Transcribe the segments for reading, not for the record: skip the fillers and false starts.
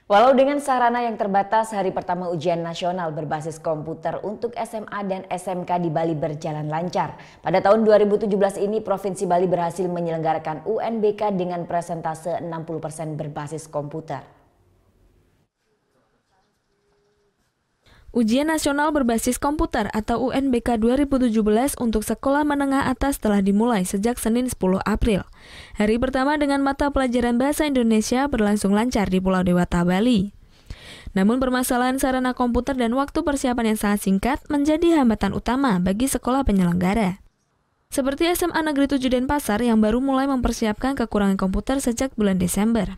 Walau dengan sarana yang terbatas, hari pertama ujian nasional berbasis komputer untuk SMA dan SMK di Bali berjalan lancar. Pada tahun 2017 ini, Provinsi Bali berhasil menyelenggarakan UNBK dengan persentase 60% berbasis komputer. Ujian Nasional Berbasis Komputer atau UNBK 2017 untuk sekolah menengah atas telah dimulai sejak Senin 10 April. Hari pertama dengan mata pelajaran Bahasa Indonesia berlangsung lancar di Pulau Dewata, Bali. Namun permasalahan sarana komputer dan waktu persiapan yang sangat singkat menjadi hambatan utama bagi sekolah penyelenggara. Seperti SMA Negeri 7 Denpasar yang baru mulai mempersiapkan kekurangan komputer sejak bulan Desember.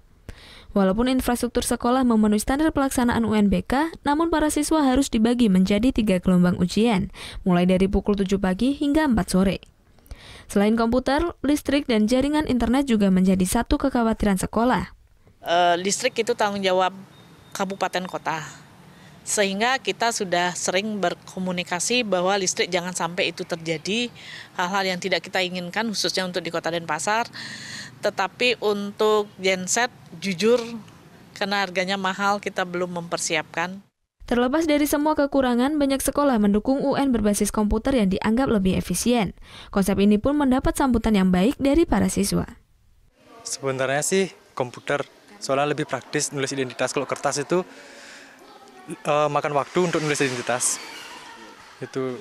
Walaupun infrastruktur sekolah memenuhi standar pelaksanaan UNBK, namun para siswa harus dibagi menjadi 3 gelombang ujian, mulai dari pukul 7 pagi hingga 4 sore. Selain komputer, listrik dan jaringan internet juga menjadi satu kekhawatiran sekolah. Listrik itu tanggung jawab kabupaten kota, sehingga kita sudah sering berkomunikasi bahwa listrik jangan sampai itu terjadi, hal-hal yang tidak kita inginkan khususnya untuk di Kota Denpasar. Tetapi untuk genset, jujur, karena harganya mahal, kita belum mempersiapkan. Terlepas dari semua kekurangan, banyak sekolah mendukung UN berbasis komputer yang dianggap lebih efisien. Konsep ini pun mendapat sambutan yang baik dari para siswa. Sebenarnya sih komputer, soalnya lebih praktis nulis identitas. Kalau kertas itu makan waktu untuk nulis identitas. Itu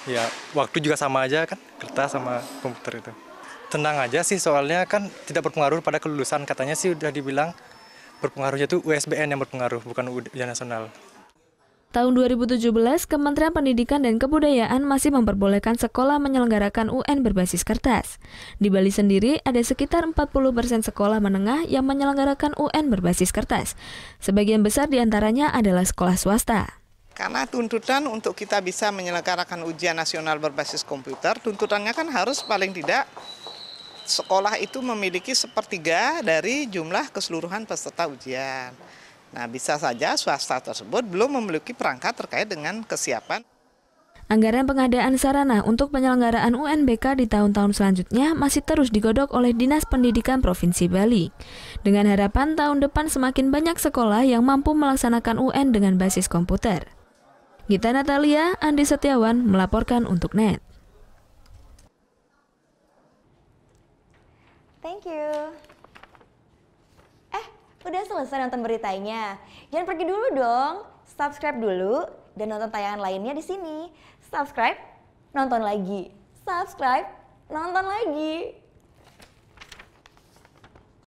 ya, waktu juga sama aja kan, kertas sama komputer itu. Tenang aja sih, soalnya kan tidak berpengaruh pada kelulusan. Katanya sih udah dibilang berpengaruhnya itu USBN yang berpengaruh, bukan ujian nasional. Tahun 2017, Kementerian Pendidikan dan Kebudayaan masih memperbolehkan sekolah menyelenggarakan UN berbasis kertas. Di Bali sendiri, ada sekitar 40% sekolah menengah yang menyelenggarakan UN berbasis kertas. Sebagian besar diantaranya adalah sekolah swasta. Karena tuntutan untuk kita bisa menyelenggarakan ujian nasional berbasis komputer, tuntutannya kan harus paling tidak sekolah itu memiliki 1/3 dari jumlah keseluruhan peserta ujian. Nah, bisa saja swasta tersebut belum memiliki perangkat terkait dengan kesiapan. Anggaran pengadaan sarana untuk penyelenggaraan UNBK di tahun-tahun selanjutnya masih terus digodok oleh Dinas Pendidikan Provinsi Bali. Dengan harapan tahun depan semakin banyak sekolah yang mampu melaksanakan UN dengan basis komputer. Gita Natalia, Andi Setiawan melaporkan untuk NET. Thank you. Udah selesai nonton beritanya? Jangan pergi dulu dong. Subscribe dulu dan nonton tayangan lainnya di sini. Subscribe, nonton lagi. Subscribe, nonton lagi.